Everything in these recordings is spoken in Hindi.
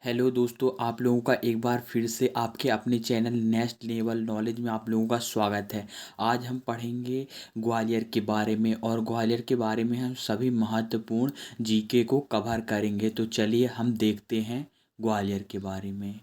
हेलो दोस्तों, आप लोगों का एक बार फिर से आपके अपने चैनल नेक्स्ट लेवल नॉलेज में आप लोगों का स्वागत है। आज हम पढ़ेंगे ग्वालियर के बारे में और ग्वालियर के बारे में हम सभी महत्वपूर्ण जीके को कवर करेंगे। तो चलिए हम देखते हैं ग्वालियर के बारे में।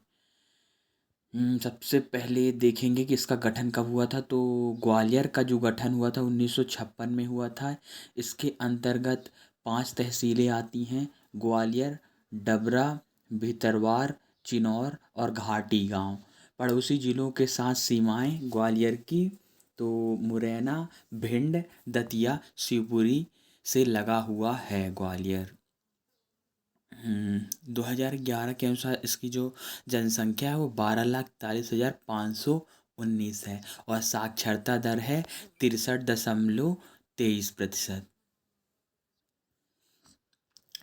सबसे पहले देखेंगे कि इसका गठन कब हुआ था। तो ग्वालियर का जो गठन हुआ था 1956 में हुआ था। इसके अंतर्गत 5 तहसीलें आती हैं: ग्वालियर, डबरा, भितरवार, चिनौर और घाटी गांव। पड़ोसी जिलों के साथ सीमाएं ग्वालियर की तो मुरैना, भिंड, दतिया, शिवपुरी से लगा हुआ है ग्वालियर। 2011 के अनुसार इसकी जो जनसंख्या है वो 12,41,519 है और साक्षरता दर है 63.23%।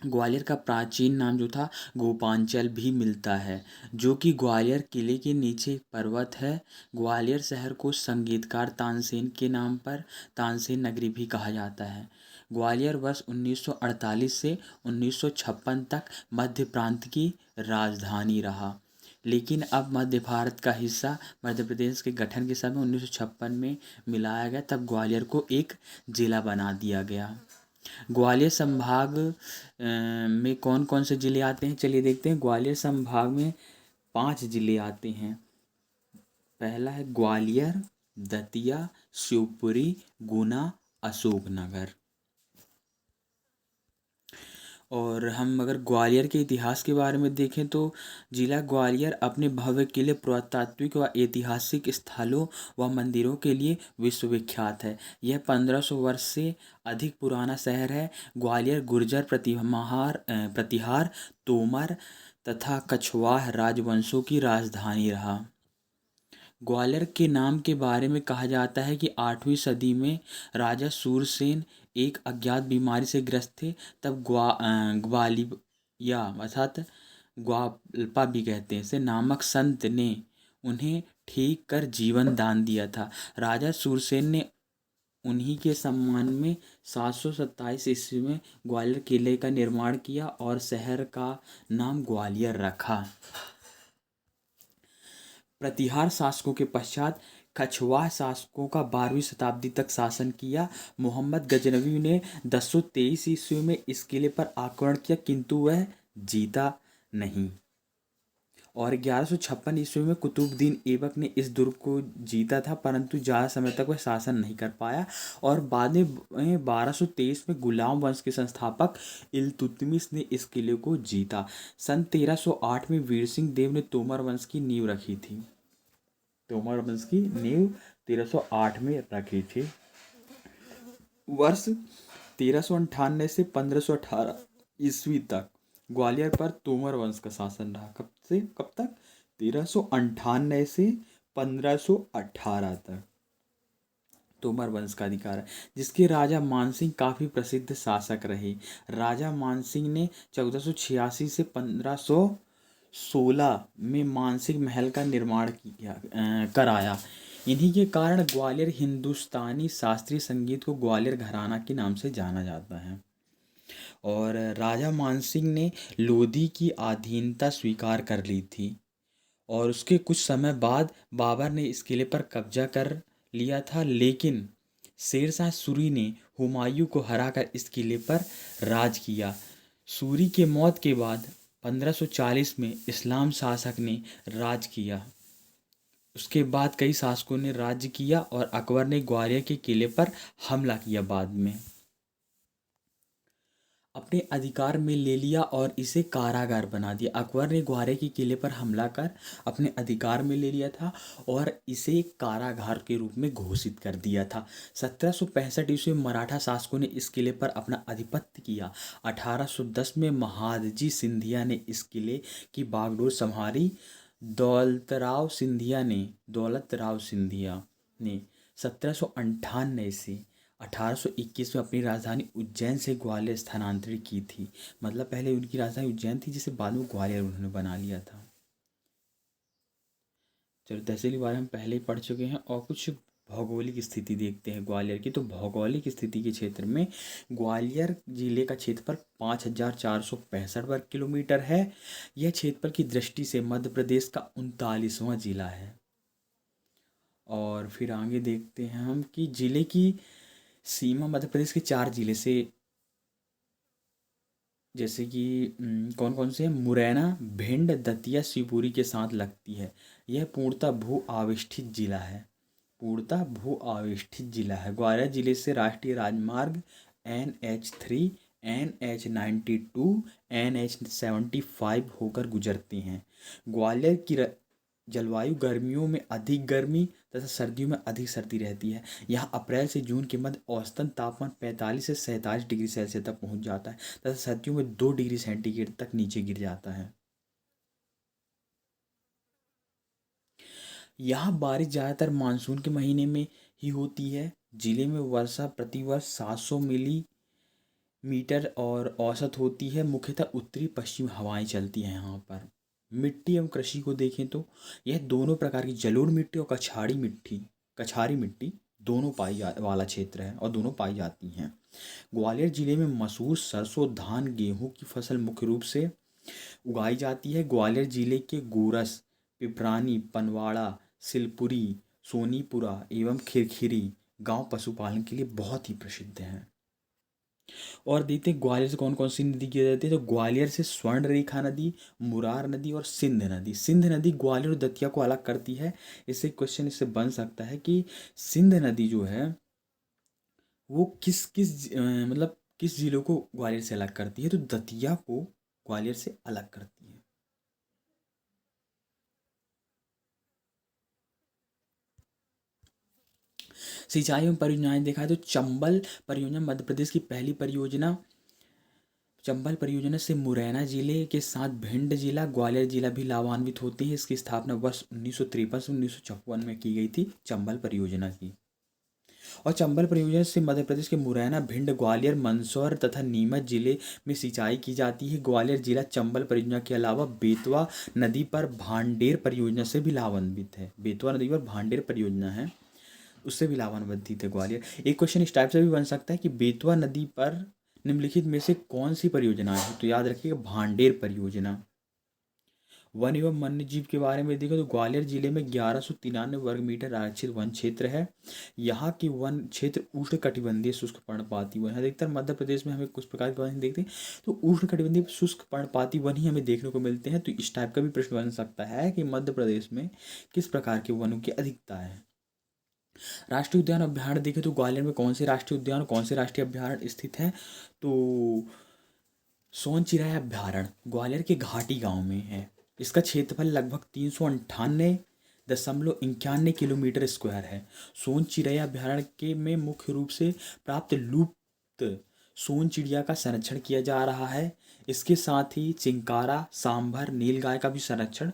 ग्वालियर का प्राचीन नाम जो था गोपांचल भी मिलता है, जो कि ग्वालियर किले के नीचे एक पर्वत है। ग्वालियर शहर को संगीतकार तानसेन के नाम पर तानसेन नगरी भी कहा जाता है। ग्वालियर वर्ष 1948 से 1956 तक मध्य प्रांत की राजधानी रहा, लेकिन अब मध्य भारत का हिस्सा मध्य प्रदेश के गठन के समय 1956 में मिलाया गया, तब ग्वालियर को एक जिला बना दिया गया। ग्वालियर संभाग में कौन कौन से ज़िले आते हैं, चलिए देखते हैं। ग्वालियर संभाग में 5 ज़िले आते हैं। पहला है ग्वालियर, दतिया, शिवपुरी, गुना, अशोकनगर। और हम अगर ग्वालियर के इतिहास के बारे में देखें तो जिला ग्वालियर अपने भव्य किले, पुरातात्विक व ऐतिहासिक स्थलों व मंदिरों के लिए विश्वविख्यात है। यह 1500 वर्ष से अधिक पुराना शहर है। ग्वालियर गुर्जर, प्रतिहार, तोमर तथा कछवाह राजवंशों की राजधानी रहा। ग्वालियर के नाम के बारे में कहा जाता है कि 8वीं सदी में राजा सूरसेन एक अज्ञात बीमारी से ग्रस्त थे। तब ग्वालिया अर्थात ग्वाल्पा भी कहते हैं, से नामक संत ने उन्हें ठीक कर जीवन दान दिया था। राजा सूरसेन ने उन्हीं के सम्मान में 727 ईस्वी में ग्वालियर किले का निर्माण किया और शहर का नाम ग्वालियर रखा। प्रतिहार शासकों के पश्चात कछवाह शासकों का 12वीं शताब्दी तक शासन किया। मोहम्मद गजनवी ने 1023 ईस्वी में इस किले पर आक्रमण किया, किंतु वह जीता नहीं। और 1156 ईस्वी में कुतुबुद्दीन ऐबक ने इस दुर्ग को जीता था, परंतु ज़्यादा समय तक वह शासन नहीं कर पाया। और बाद में 1223 में गुलाम वंश के संस्थापक इल्तुतमिश ने इस किले को जीता। सन 1308 में वीर सिंह देव ने तोमर वंश की नींव रखी थी। तोमर वंश की नींव 1308 में रखी थी। वर्ष 1398 से 1518 ईस्वी तक ग्वालियर पर तोमर वंश का शासन रहा। कब से कब तक? 1398 से 1518 तक तोमर वंश का अधिकार है, जिसके राजा मानसिंह काफ़ी प्रसिद्ध शासक रहे। राजा मानसिंह ने 1486 से 1516 में मानसिंह महल का निर्माण कराया। इन्हीं के कारण ग्वालियर हिंदुस्तानी शास्त्रीय संगीत को ग्वालियर घराना के नाम से जाना जाता है। और राजा मानसिंह ने लोधी की अधीनता स्वीकार कर ली थी और उसके कुछ समय बाद बाबर ने इस किले पर कब्जा कर लिया था, लेकिन शेरशाह सूरी ने हुमायूं को हराकर इस किले पर राज किया। सूरी के मौत के बाद 1540 में इस्लाम शासक ने राज किया। उसके बाद कई शासकों ने राज्य किया और अकबर ने ग्वालियर के किले पर हमला किया, बाद में अपने अधिकार में ले लिया और इसे कारागार बना दिया। अकबर ने ग्वालियर के किले पर हमला कर अपने अधिकार में ले लिया था और इसे कारागार के रूप में घोषित कर दिया था। 1765 ईस्वी में मराठा शासकों ने इस किले पर अपना आधिपत्य किया। 1810 में महादजी सिंधिया ने इस किले की बागडोर संभाली। दौलतराव सिंधिया ने 1798 से 1821 में अपनी राजधानी उज्जैन से ग्वालियर स्थानांतरित की थी। मतलब पहले उनकी राजधानी उज्जैन थी, जिसे बाद में ग्वालियर उन्होंने बना लिया था। चलो, तहसील के बारे में पहले ही पढ़ चुके हैं और कुछ भौगोलिक स्थिति देखते हैं ग्वालियर की। तो भौगोलिक स्थिति के क्षेत्र में ग्वालियर जिले का क्षेत्रफल 5,465 वर्ग किलोमीटर है। यह क्षेत्रफल की दृष्टि से मध्य प्रदेश का 39वां जिला है। और फिर आगे देखते हैं हम कि जिले की सीमा मध्य प्रदेश के 4 जिले से, जैसे कि कौन कौन से हैं, मुरैना, भिंड, दतिया, शिवपुरी के साथ लगती है। यह पूर्णतः भू आविष्ठित जिला है। पूर्णतः भू आविष्ठित जिला है। ग्वालियर जिले से राष्ट्रीय राजमार्ग NH3, NH92, NH75 होकर गुजरते हैं। ग्वालियर की जलवायु गर्मियों में अधिक गर्मी तथा सर्दियों में अधिक सर्दी रहती है। यहाँ अप्रैल से जून के मध्य औसतन तापमान 45 से 47 डिग्री सेल्सियस तक पहुँच जाता है तथा सर्दियों में 2 डिग्री सेंटीग्रेड तक नीचे गिर जाता है। यहाँ बारिश ज़्यादातर मानसून के महीने में ही होती है। जिले में वर्षा प्रतिवर्ष 700 मिलीमीटर और औसत होती है। मुख्यतः उत्तरी पश्चिम हवाएं चलती हैं यहाँ पर। मिट्टी एवं कृषि को देखें तो यह दोनों प्रकार की जलोढ़ मिट्टी और कछारी मिट्टी दोनों वाला क्षेत्र है और दोनों पाई जाती हैं। ग्वालियर जिले में मसूर, सरसों, धान, गेहूं की फसल मुख्य रूप से उगाई जाती है। ग्वालियर जिले के गोरस, पिपरानी, पनवाड़ा, सिलपुरी, सोनीपुरा एवं खिरखिरी गांव पशुपालन के लिए बहुत ही प्रसिद्ध हैं। और देखते हैं ग्वालियर से कौन कौन सी नदी की जाती है। तो ग्वालियर से स्वर्ण रेखा नदी, मुरार नदी और सिंध नदी। सिंध नदी ग्वालियर और दतिया को अलग करती है। इससे क्वेश्चन इससे बन सकता है कि सिंध नदी जो है वो किस किस मतलब किस जिलों को ग्वालियर से अलग करती है। तो दतिया को ग्वालियर से अलग करती है। सिंचाई एवं परियोजनाएं देखा है तो चंबल परियोजना मध्य प्रदेश की पहली परियोजना। चंबल परियोजना से मुरैना जिले के साथ भिंड जिला, ग्वालियर जिला भी लाभान्वित होते हैं। इसकी स्थापना वर्ष 1953 से 1956 में की गई थी चंबल परियोजना की। और चंबल परियोजना से मध्य प्रदेश के मुरैना, भिंड, ग्वालियर, मंदसौर तथा नीमच जिले में सिंचाई की जाती है। ग्वालियर जिला चंबल परियोजना के अलावा बेतवा नदी पर भांडेर परियोजना से भी लाभान्वित है। बेतवा नदी पर भांडेर परियोजना है, उससे भी लाभान्वित है ग्वालियर। एक क्वेश्चन इस टाइप से भी बन सकता है कि बेतवा नदी पर निम्नलिखित में से कौन सी परियोजना है। तो याद रखिएगा भांडेर परियोजना। वन एवं वन्य जीव के बारे में देखें तो ग्वालियर जिले में 1193 वर्ग मीटर आरक्षित वन क्षेत्र है। यहाँ की वन क्षेत्र उष्ण कटिबंधीय शुष्क पर्णपाती वन है। अधिकतर मध्य प्रदेश में हमें कुछ प्रकार के वन देखते हैं तो उष्ण कटिबंधीय शुष्क पर्णपाती वन ही हमें देखने को मिलते हैं। तो इस टाइप का भी प्रश्न बन सकता है कि मध्य प्रदेश में किस प्रकार के वनों की अधिकता है। राष्ट्रीय उद्यान अभ्यारण्य देखें तो ग्वालियर में कौन से राष्ट्रीय उद्यान और कौन से राष्ट्रीय अभ्यारण्य स्थित हैं। तो सोन चिराया अभ्यारण्य ग्वालियर के घाटी गांव में है। इसका क्षेत्रफल लगभग 398.91 किलोमीटर स्क्वायर है। सोन चिड़ैया अभ्यारण्य के में मुख्य रूप से प्राप्त लुप्त सोन चिड़िया का संरक्षण किया जा रहा है। इसके साथ ही चिंकारा, सांभर, नीलगाय का भी संरक्षण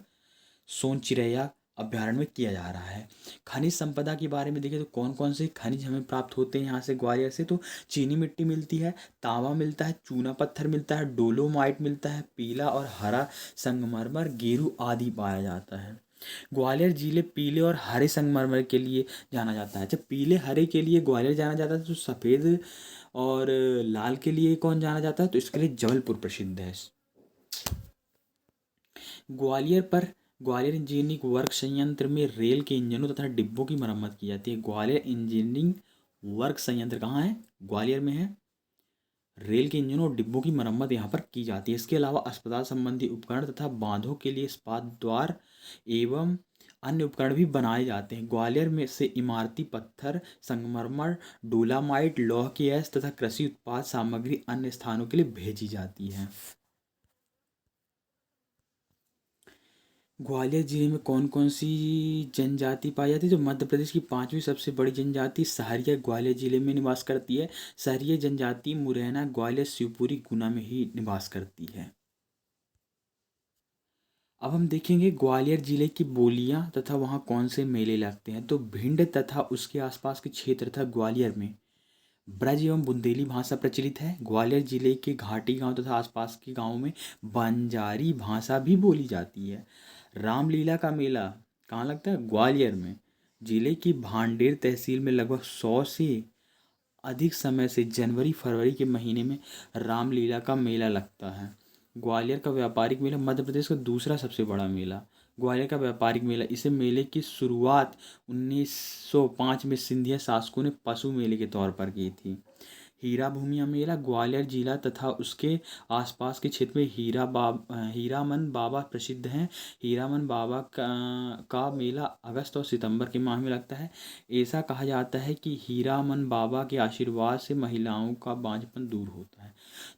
सोन चिड़ैया अभ्यारण्य में किया जा रहा है। खनिज संपदा के बारे में देखें तो कौन कौन से खनिज हमें प्राप्त होते हैं यहाँ से ग्वालियर से। तो चीनी मिट्टी मिलती है, तांबा मिलता है, चूना पत्थर मिलता है, डोलोमाइट मिलता है, पीला और हरा संगमरमर, गेरू आदि पाया जाता है। ग्वालियर जिले पीले और हरे संगमरमर के लिए जाना जाता है। जब पीले हरे के लिए ग्वालियर जाना जाता है तो सफ़ेद और लाल के लिए कौन जाना जाता है। तो इसके लिए जबलपुर प्रसिद्ध है। ग्वालियर इंजीनियरिंग वर्क संयंत्र में रेल के इंजनों तथा डिब्बों की मरम्मत की जाती है। ग्वालियर इंजीनियरिंग वर्क संयंत्र कहाँ है, ग्वालियर में है। रेल के इंजनों और डिब्बों की मरम्मत यहाँ पर की जाती है। इसके अलावा अस्पताल संबंधी उपकरण तथा बांधों के लिए इस्पात द्वार एवं अन्य उपकरण भी बनाए जाते हैं। ग्वालियर में से इमारती पत्थर, संगमरमर, डोलामाइट, लौह के अयस्क तथा कृषि उत्पाद सामग्री अन्य स्थानों के लिए भेजी जाती है। ग्वालियर जिले में कौन कौन सी जनजाति पाई जाती है। तो मध्य प्रदेश की 5वीं सबसे बड़ी जनजाति सहरिया ग्वालियर जिले में निवास करती है। सहरिया जनजाति मुरैना, ग्वालियर, शिवपुरी, गुना में ही निवास करती है। अब हम देखेंगे ग्वालियर जिले की बोलियां तथा वहाँ कौन से मेले लगते हैं। तो भिंड तथा उसके आसपास के क्षेत्र तथा ग्वालियर में ब्रज एवं बुंदेली भाषा प्रचलित है। ग्वालियर जिले के घाटी गांव तथा आसपास के गांवों में बंजारी भाषा भी बोली जाती है। रामलीला का मेला कहाँ लगता है, ग्वालियर में। जिले की भांडेर तहसील में लगभग 100 से अधिक समय से जनवरी फरवरी के महीने में रामलीला का मेला लगता है। ग्वालियर का व्यापारिक मेला मध्य प्रदेश का दूसरा सबसे बड़ा मेला। ग्वालियर का व्यापारिक मेला, इसे मेले की शुरुआत 1905 में सिंधिया शासकों ने पशु मेले के तौर पर की थी। हीरा भूमिया मेला ग्वालियर जिला तथा उसके आसपास के क्षेत्र में हीरामन बाबा प्रसिद्ध हैं। हीरामन बाबा का मेला अगस्त और सितंबर के माह में लगता है। ऐसा कहा जाता है कि हीरामन बाबा के आशीर्वाद से महिलाओं का बांझपन दूर होता है।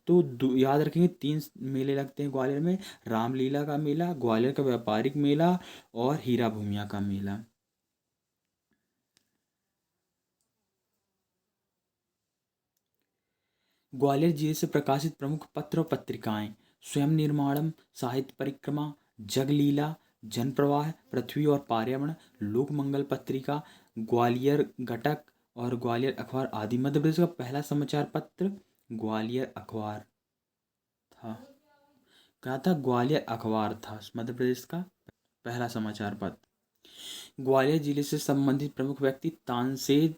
तो याद रखेंगे 3 मेले लगते हैं ग्वालियर में: रामलीला का मेला, ग्वालियर का व्यापारिक मेला और हीरा भूमिया का मेला। ग्वालियर जिले से प्रकाशित प्रमुख पत्र और पत्रिकाएं: स्वयं निर्माणम, साहित्य परिक्रमा, जगलीला, जनप्रवाह, पृथ्वी और पर्यावरण, लोक मंगल पत्रिका, ग्वालियर घटक और ग्वालियर अखबार आदि। मध्य प्रदेश का पहला समाचार पत्र ग्वालियर अखबार था। क्या था? ग्वालियर अखबार था मध्य प्रदेश का पहला समाचार पत्र। ग्वालियर जिले से संबंधित प्रमुख व्यक्ति: तानसेन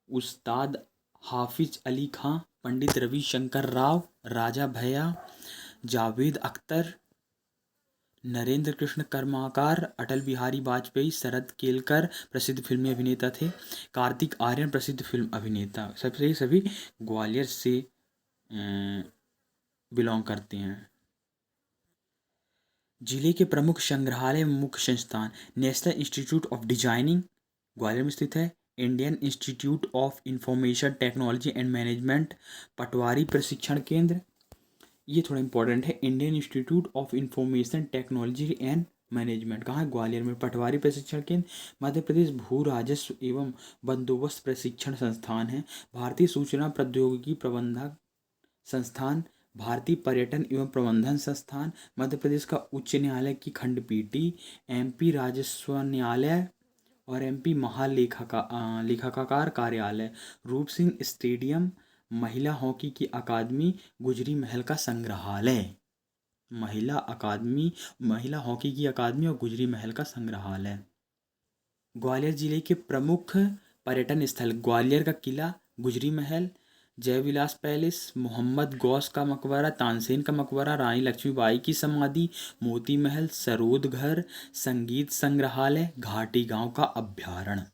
उस्ताद हाफिज अली खां, पंडित रविशंकर राव, राजा भैया, जावेद अख्तर, नरेंद्र कृष्ण कर्मकार, अटल बिहारी वाजपेयी, शरद केलकर प्रसिद्ध फिल्मी अभिनेता थे, कार्तिक आर्यन प्रसिद्ध फिल्म अभिनेता। सबसे सभी ग्वालियर से बिलोंग करते हैं। जिले के प्रमुख संग्रहालय मुख्य संस्थान: National Institute of Designing Gwalior में स्थित है। Indian Institute of Information Technology and Management, पटवारी प्रशिक्षण केंद्र, ये थोड़ा इंपॉर्टेंट है। Indian Institute of Information Technology and Management कहाँ है? ग्वालियर में। पटवारी प्रशिक्षण केंद्र मध्य प्रदेश भू राजस्व एवं बंदोबस्त प्रशिक्षण संस्थान है। भारतीय सूचना प्रौद्योगिकी प्रबंधक संस्थान, भारतीय पर्यटन एवं प्रबंधन संस्थान, मध्य प्रदेश का उच्च न्यायालय की खंडपीठी, एमपी राजस्व न्यायालय और एमपी लेखाकार कार्यालय, रूप सिंह स्टेडियम, महिला हॉकी की अकादमी, गुजरी महल का संग्रहालय। महिला हॉकी की अकादमी और गुजरी महल का संग्रहालय। ग्वालियर जिले के प्रमुख पर्यटन स्थल: ग्वालियर का किला, गुजरी महल, जयविलास पैलेस, मोहम्मद गौस का मकबरा, तानसेन का मकबरा, रानी लक्ष्मीबाई की समाधि, मोती महल, सरोद घर, संगीत संग्रहालय, घाटी गांव का अभ्यारण्य।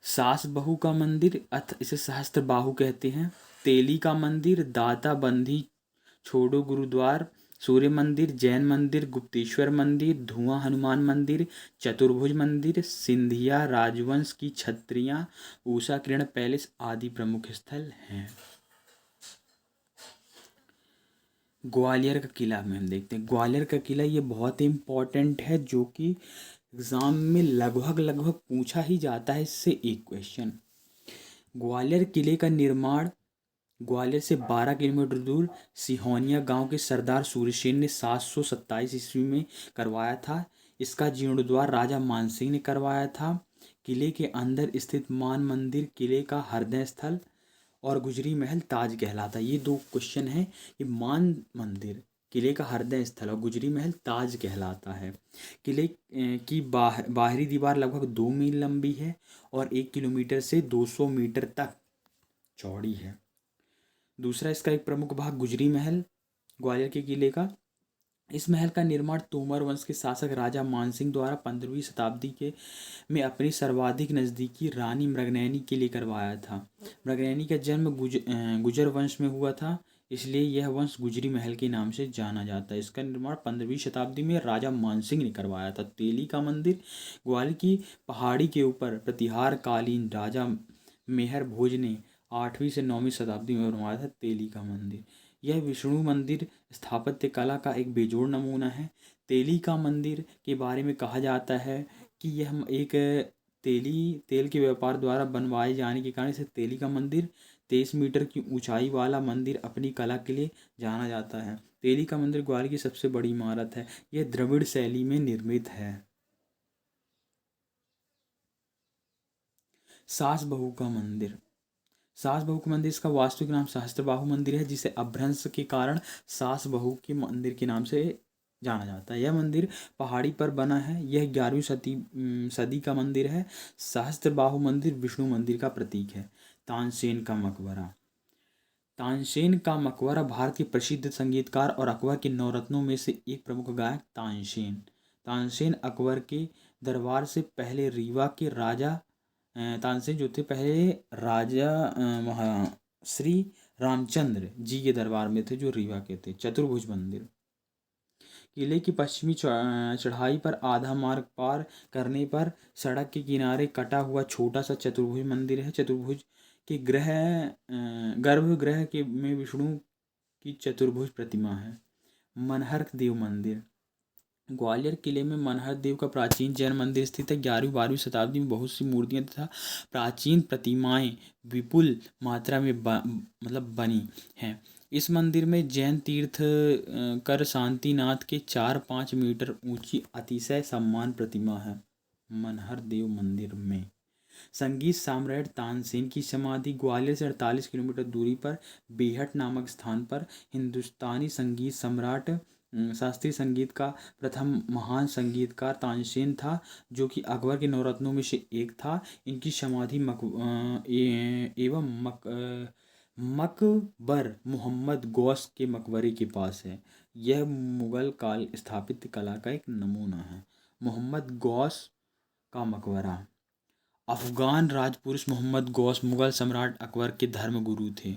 सास बहू का मंदिर इसे सहस्त्र बाहु कहते हैं। तेली का मंदिर, दाता बंधी छोड़ो गुरुद्वार, सूर्य मंदिर, जैन मंदिर, गुप्तेश्वर मंदिर, धुआं हनुमान मंदिर, चतुर्भुज मंदिर, सिंधिया राजवंश की छत्रियां, उषा किरण पैलेस आदि प्रमुख स्थल हैं। ग्वालियर का किला में हम देखते हैं। ग्वालियर का किला ये बहुत ही इम्पोर्टेंट है, जो कि एग्जाम में लगभग पूछा ही जाता है इससे एक क्वेश्चन। ग्वालियर किले का निर्माण ग्वालियर से 12 किलोमीटर दूर सिहोनिया गांव के सरदार सूर्यसेन ने 727 ईस्वी में करवाया था। इसका जीर्णोद्धार राजा मानसिंह ने करवाया था। किले के अंदर स्थित मान मंदिर किले का हृदय स्थल और गुजरी महल ताज कहलाता है। ये 2 क्वेश्चन हैं कि मान मंदिर किले का हृदय स्थल और गुजरी महल ताज कहलाता है। किले की बाहरी दीवार लगभग 2 मील लंबी है और 1 किलोमीटर से 200 मीटर तक चौड़ी है। दूसरा इसका एक प्रमुख भाग गुजरी महल ग्वालियर के किले का। इस महल का निर्माण तोमर वंश के शासक राजा मानसिंह द्वारा 15वीं शताब्दी के में अपनी सर्वाधिक नज़दीकी रानी मृगनयनी के लिए करवाया था। मृगनयनी का जन्म गुजर वंश में हुआ था, इसलिए यह वंश गुजरी महल के नाम से जाना जाता है। इसका निर्माण 15वीं शताब्दी में राजा मानसिंह ने करवाया था। तेली का मंदिर ग्वालियर की पहाड़ी के ऊपर प्रतिहार कालीन राजा मेहर भोज ने 8वीं से 9वीं शताब्दी में बनवाया था तेली का मंदिर। यह विष्णु मंदिर स्थापत्य कला का एक बेजोड़ नमूना है। तेली का मंदिर के बारे में कहा जाता है कि यह एक तेल के व्यापार द्वारा बनवाए जाने के कारण इसे तेली का मंदिर 23 मीटर की ऊंचाई वाला मंदिर अपनी कला के लिए जाना जाता है। तेली का मंदिर ग्वालियर की सबसे बड़ी इमारत है। यह द्रविड़ शैली में निर्मित है। सास बहू का मंदिर इसका वास्तविक नाम सहस्त्रबाहु मंदिर है, जिसे अपभ्रंश के कारण सास बहू के मंदिर के नाम से जाना जाता है। यह मंदिर पहाड़ी पर बना है। यह 11वीं सदी का मंदिर है। सहस्त्रबाहु मंदिर विष्णु मंदिर का प्रतीक है। तानसेन का मकबरा। तानसेन का मकबरा भारत के प्रसिद्ध संगीतकार और अकबर के नवरत्नों में से एक प्रमुख गायक तानसेन। तानसेन अकबर के दरबार से पहले रीवा के राजा तानसेन जो थे पहले राजा श्री रामचंद्र जी के दरबार में थे, जो रीवा के थे। चतुर्भुज मंदिर। किले की पश्चिमी चढ़ाई पर आधा मार्ग पार करने पर सड़क के किनारे कटा हुआ छोटा सा चतुर्भुज मंदिर है। चतुर्भुज के गर्भगृह के में विष्णु की चतुर्भुज प्रतिमा है। मनहर देव मंदिर। ग्वालियर किले में मनहर देव का प्राचीन जैन मंदिर स्थित है। 11वीं 12वीं शताब्दी में बहुत सी मूर्तियां तथा प्राचीन प्रतिमाएं विपुल मात्रा में बनी हैं। इस मंदिर में जैन तीर्थ कर शांतिनाथ के 4-5 मीटर ऊंची अतिशय सम्मान प्रतिमा है। मनहर देव मंदिर में संगीत सम्राट तानसेन की समाधि। ग्वालियर से 48 किलोमीटर दूरी पर बेहट नामक स्थान पर हिंदुस्तानी संगीत सम्राट शास्त्रीय संगीत का प्रथम महान संगीतकार तानसेन था, जो कि अकबर के नवरत्नों में से एक था। इनकी समाधि मकबर मोहम्मद गौस के मकबरे के पास है। यह मुगल काल स्थापत्य कला का एक नमूना है। मोहम्मद गौस का मकबरा। अफगान राजपुरुष मोहम्मद गौस मुगल सम्राट अकबर के धर्मगुरु थे।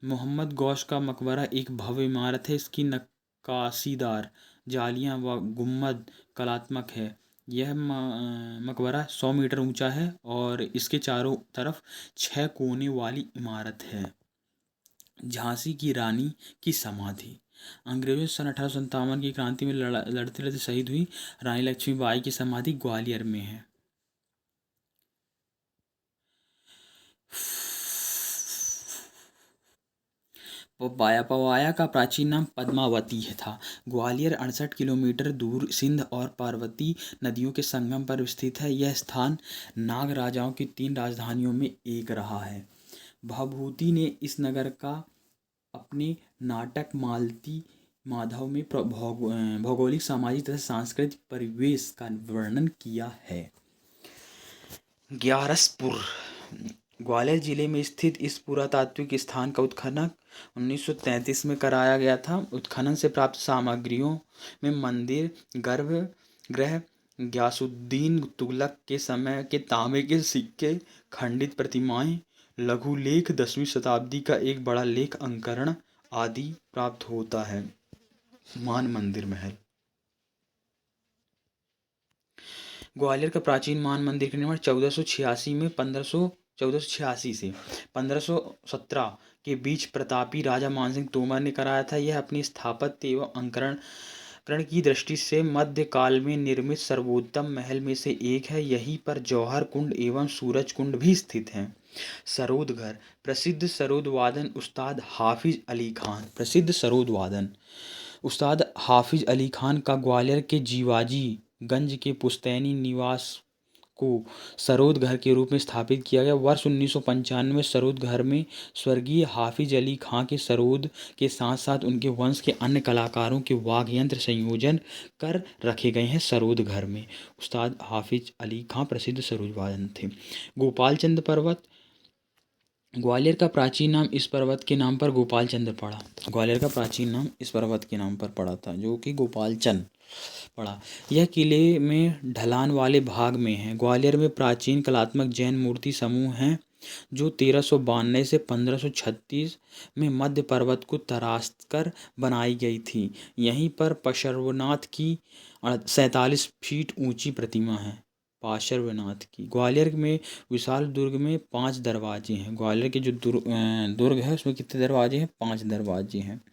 मोहम्मद गौस का मकबरा एक भव्य इमारत है। इसकी नक्काशीदार जालियां व गुम्बद कलात्मक है। यह मकबरा 100 मीटर ऊंचा है और इसके चारों तरफ 6 कोने वाली इमारत है। झांसी की रानी की समाधि। अंग्रेजों सन 1857 की क्रांति में लड़ते लड़ते शहीद हुई रानी लक्ष्मीबाई की समाधि ग्वालियर में है। पवाया का प्राचीन नाम पद्मावती था। ग्वालियर 68 किलोमीटर दूर सिंध और पार्वती नदियों के संगम पर स्थित है। यह स्थान नाग राजाओं की 3 राजधानियों में एक रहा है। भभूति ने इस नगर का अपने नाटक मालती माधव में भौगोलिक, सामाजिक तथा सांस्कृतिक परिवेश का वर्णन किया है। ग्यारसपुर। ग्वालियर जिले में स्थित इस पुरातात्विक स्थान का उत्खनन 1933 में कराया गया था। उत्खनन से प्राप्त सामग्रियों में मंदिर, गर्भगृह, गयासुद्दीन तुगलक के समय के तांबे के सिक्के, खंडित प्रतिमाएं, लघुलेख, 10वीं शताब्दी का एक बड़ा लेख अंकरण आदि प्राप्त होता है। मान मंदिर महल। ग्वालियर का प्राचीन मान मंदिर का निर्माण 1486 से 1517 के बीच प्रतापी राजा मानसिंह तोमर ने कराया था। यह अपनी स्थापत्य एवं अंकरण की दृष्टि से मध्यकाल में निर्मित सर्वोत्तम महल में से एक है। यहीं पर जौहर कुंड एवं सूरज कुंड भी स्थित हैं। सरोद घर। प्रसिद्ध सरोद वादन उस्ताद हाफिज अली खान। प्रसिद्ध सरोद वादन उस्ताद हाफिज अली खान का ग्वालियर के जीवाजी गंज के पुश्तैनी निवास को सरोद घर के रूप में स्थापित किया गया। वर्ष 1995 में सरोद घर में स्वर्गीय हाफिज अली खां के सरोद के साथ साथ उनके वंश के अन्य कलाकारों के वाद्य यंत्र संयोजन कर रखे गए हैं। सरोद घर में उस्ताद हाफिज अली खां प्रसिद्ध सरोद वादन थे। गोपाल चंद पर्वत। ग्वालियर का प्राचीन नाम इस पर्वत के नाम पर गोपाल चंद्र पड़ा। ग्वालियर का प्राचीन नाम इस पर्वत के नाम पर पड़ा था, जो कि गोपाल चंद पड़ा। यह किले में ढलान वाले भाग में है। ग्वालियर में प्राचीन कलात्मक जैन मूर्ति समूह हैं, जो 1392 से 1536 में मध्य पर्वत को तराशकर बनाई गई थी। यहीं पर पार्श्वनाथ की 47 फीट ऊंची प्रतिमा है। पार्श्वनाथ की। ग्वालियर में विशाल दुर्ग में 5 दरवाजे हैं। ग्वालियर के जो दुर्ग है उसमें कितने दरवाजे हैं? 5 दरवाजे हैं।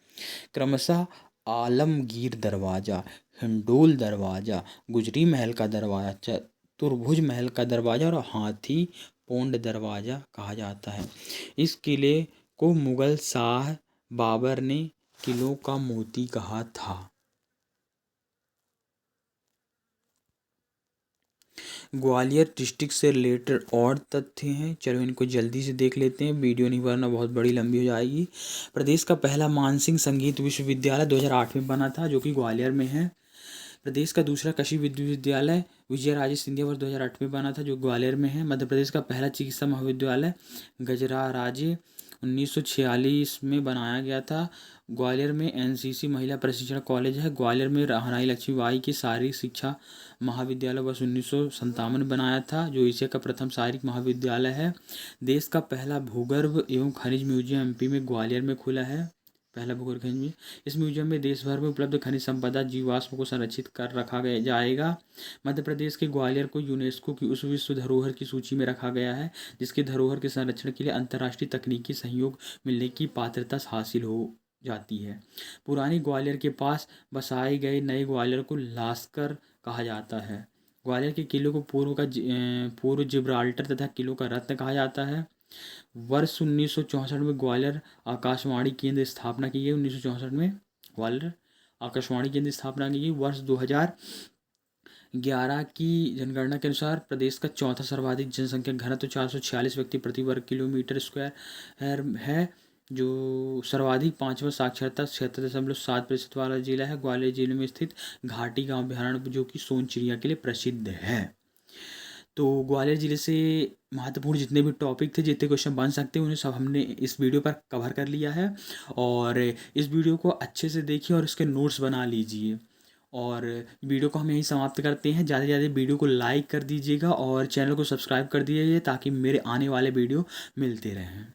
क्रमशः आलमगीर दरवाजा, हिंडोल दरवाजा, गुजरी महल का दरवाजा, चतुर्भुज महल का दरवाजा और हाथी पोंड दरवाजा कहा जाता है। इस किले को मुगल शाह बाबर ने किलों का मोती कहा था। ग्वालियर डिस्ट्रिक्ट से रिलेटेड और तथ्य हैं, चलो इनको जल्दी से देख लेते हैं, वीडियो नहीं वरना बहुत बड़ी लंबी हो जाएगी। प्रदेश का पहला मानसिंह संगीत विश्वविद्यालय 2008 में बना था, जो कि ग्वालियर में है। प्रदेश का दूसरा कृषि विश्वविद्यालय विजयराजे सिंधिया वर्ष 2008 में बना था, जो ग्वालियर में है। मध्य प्रदेश का पहला चिकित्सा महाविद्यालय गजराराजे 1946 में बनाया गया था। ग्वालियर में एनसीसी महिला प्रशिक्षण कॉलेज है। ग्वालियर में रानी लक्ष्मीबाई की शारीरिक शिक्षा महाविद्यालय वर्ष 1957 में बनाया था, जो एशिया का प्रथम शारीरिक महाविद्यालय है। देश का पहला भूगर्भ एवं खनिज म्यूजियम एमपी में ग्वालियर में खुला है, पहला भूगर्भ खनिज में। इस म्यूजियम में देश भर में उपलब्ध खनिज संपदा जीवाश्म को संरक्षित कर रखा गया जाएगा। मध्य प्रदेश के ग्वालियर को यूनेस्को की उस विश्व धरोहर की सूची में रखा गया है, जिसके धरोहर के संरक्षण के लिए अंतर्राष्ट्रीय तकनीकी सहयोग मिलने की पात्रता हासिल हो जाती है। पुरानी ग्वालियर के पास बसाए गए नए ग्वालियर को लास्कर कहा जाता है। ग्वालियर के किले को पूर्व जिब्राल्टर तथा किलों का रत्न कहा जाता है। वर्ष 1964 में ग्वालियर आकाशवाणी केंद्र स्थापना की गई। 1964 में ग्वालियर आकाशवाणी केंद्र स्थापना की गई। वर्ष 2011 की जनगणना के अनुसार प्रदेश का चौथा सर्वाधिक जनसंख्या घनत्व 446 व्यक्ति प्रति वर्ग किलोमीटर स्क्वायर है, जो सर्वाधिक पाँचवा साक्षरता 76.7% वाला जिला है। ग्वालियर जिले में स्थित घाटी गांव अभ्यारण्य, जो कि सोन चिड़िया के लिए प्रसिद्ध है। तो ग्वालियर ज़िले से महत्वपूर्ण जितने भी टॉपिक थे, जितने क्वेश्चन बन सकते हैं, उन्हें सब हमने इस वीडियो पर कवर कर लिया है। और इस वीडियो को अच्छे से देखिए और इसके नोट्स बना लीजिए। और वीडियो को हम यहीं समाप्त करते हैं। ज़्यादा से ज़्यादा वीडियो को लाइक कर दीजिएगा और चैनल को सब्सक्राइब कर दीजिए, ताकि मेरे आने वाले वीडियो मिलते रहें।